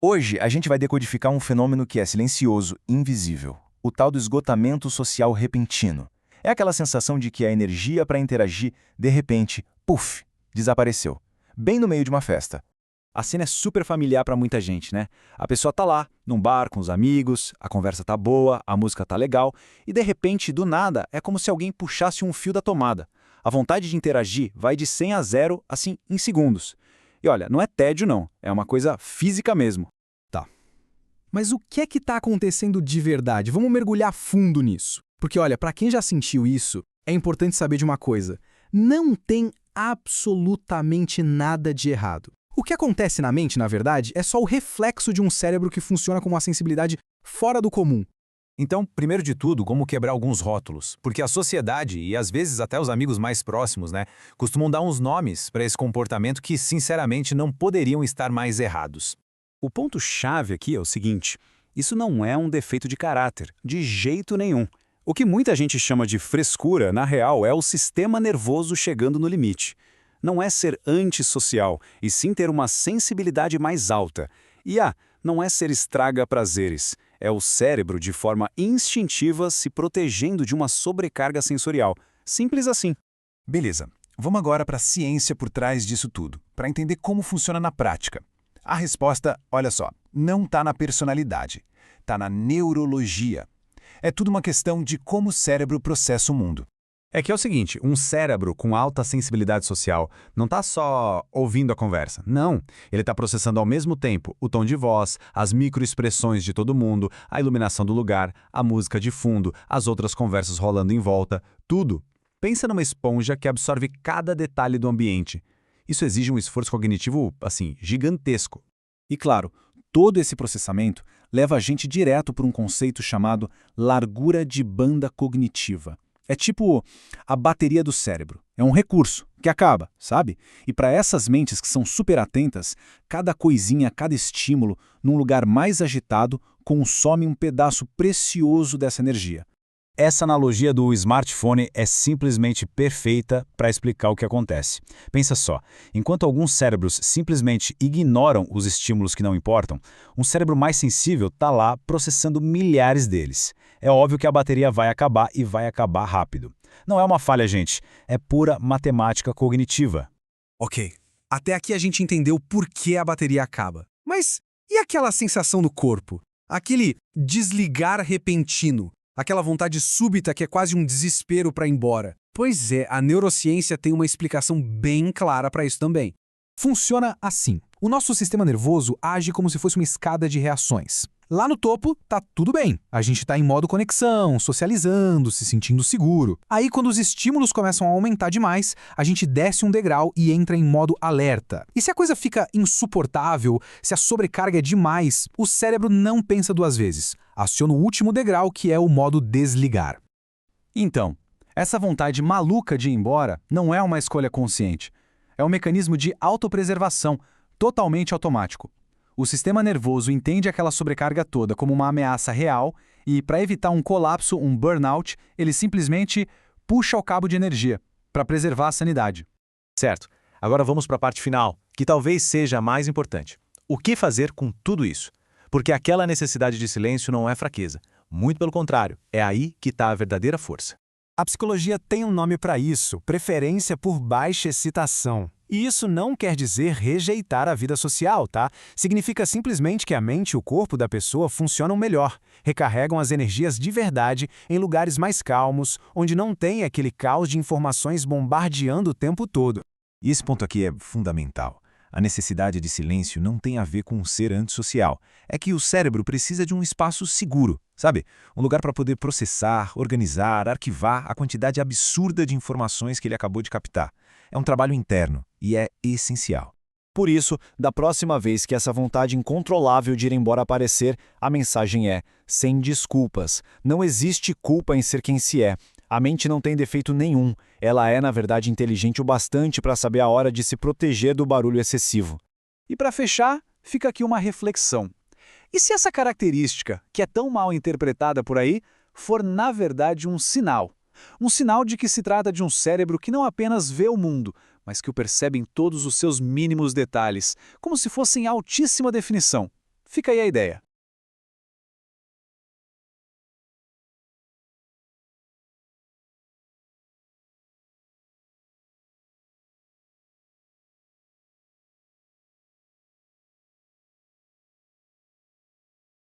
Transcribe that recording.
Hoje, a gente vai decodificar um fenômeno que é silencioso, invisível. O tal do esgotamento social repentino. É aquela sensação de que a energia para interagir, de repente, puf, desapareceu. Bem no meio de uma festa. A cena é super familiar para muita gente, né? A pessoa tá lá, num bar com os amigos, a conversa tá boa, a música tá legal, e de repente, do nada, é como se alguém puxasse um fio da tomada. A vontade de interagir vai de 100 a 0, assim, em segundos. E olha, não é tédio não, é uma coisa física mesmo. Tá. Mas o que é que tá acontecendo de verdade? Vamos mergulhar fundo nisso. Porque olha, para quem já sentiu isso, é importante saber de uma coisa. Não tem absolutamente nada de errado. O que acontece na mente, na verdade, é só o reflexo de um cérebro que funciona com uma sensibilidade fora do comum. Então, primeiro de tudo, como quebrar alguns rótulos, porque a sociedade, e às vezes até os amigos mais próximos, costumam dar uns nomes para esse comportamento que, sinceramente, não poderiam estar mais errados. O ponto-chave aqui é o seguinte: isso não é um defeito de caráter, de jeito nenhum. O que muita gente chama de frescura, na real, é o sistema nervoso chegando no limite. Não é ser antissocial, e sim ter uma sensibilidade mais alta. E não é ser estraga-prazeres. É o cérebro, de forma instintiva, se protegendo de uma sobrecarga sensorial. Simples assim. Beleza, vamos agora para a ciência por trás disso tudo, para entender como funciona na prática. A resposta, olha só, não está na personalidade, está na neurologia. É tudo uma questão de como o cérebro processa o mundo. É que é o seguinte, um cérebro com alta sensibilidade social não está só ouvindo a conversa. Não, ele está processando ao mesmo tempo o tom de voz, as microexpressões de todo mundo, a iluminação do lugar, a música de fundo, as outras conversas rolando em volta, tudo. Pensa numa esponja que absorve cada detalhe do ambiente. Isso exige um esforço cognitivo, assim, gigantesco. E claro, todo esse processamento leva a gente direto para um conceito chamado largura de banda cognitiva. É tipo a bateria do cérebro. É um recurso que acaba, sabe? E para essas mentes que são super atentas, cada coisinha, cada estímulo, num lugar mais agitado, consome um pedaço precioso dessa energia. Essa analogia do smartphone é simplesmente perfeita para explicar o que acontece. Pensa só, enquanto alguns cérebros simplesmente ignoram os estímulos que não importam, um cérebro mais sensível está lá processando milhares deles. É óbvio que a bateria vai acabar e vai acabar rápido. Não é uma falha, gente, é pura matemática cognitiva. Ok, até aqui a gente entendeu por que a bateria acaba. Mas e aquela sensação no corpo? Aquele desligar repentino? Aquela vontade súbita que é quase um desespero para ir embora. Pois é, a neurociência tem uma explicação bem clara para isso também. Funciona assim. O nosso sistema nervoso age como se fosse uma escada de reações. Lá no topo, tá tudo bem. A gente tá em modo conexão, socializando, se sentindo seguro. Aí, quando os estímulos começam a aumentar demais, a gente desce um degrau e entra em modo alerta. E se a coisa fica insuportável, se a sobrecarga é demais, o cérebro não pensa duas vezes. Aciona o último degrau, que é o modo desligar. Então, essa vontade maluca de ir embora não é uma escolha consciente. É um mecanismo de autopreservação, totalmente automático. O sistema nervoso entende aquela sobrecarga toda como uma ameaça real e, para evitar um colapso, um burnout, ele simplesmente puxa o cabo de energia para preservar a sanidade. Certo. Agora vamos para a parte final, que talvez seja a mais importante. O que fazer com tudo isso? Porque aquela necessidade de silêncio não é fraqueza. Muito pelo contrário, é aí que está a verdadeira força. A psicologia tem um nome para isso, preferência por baixa excitação. E isso não quer dizer rejeitar a vida social, tá? Significa simplesmente que a mente e o corpo da pessoa funcionam melhor, recarregam as energias de verdade em lugares mais calmos, onde não tem aquele caos de informações bombardeando o tempo todo. E esse ponto aqui é fundamental. A necessidade de silêncio não tem a ver com ser antissocial. É que o cérebro precisa de um espaço seguro, sabe? Um lugar para poder processar, organizar, arquivar a quantidade absurda de informações que ele acabou de captar. É um trabalho interno e é essencial. Por isso, da próxima vez que essa vontade incontrolável de ir embora aparecer, a mensagem é: sem desculpas. Não existe culpa em ser quem se é. A mente não tem defeito nenhum. Ela é, na verdade, inteligente o bastante para saber a hora de se proteger do barulho excessivo. E para fechar, fica aqui uma reflexão. E se essa característica, que é tão mal interpretada por aí, for, na verdade, um sinal? Um sinal de que se trata de um cérebro que não apenas vê o mundo, mas que o percebe em todos os seus mínimos detalhes, como se fosse em altíssima definição. Fica aí a ideia.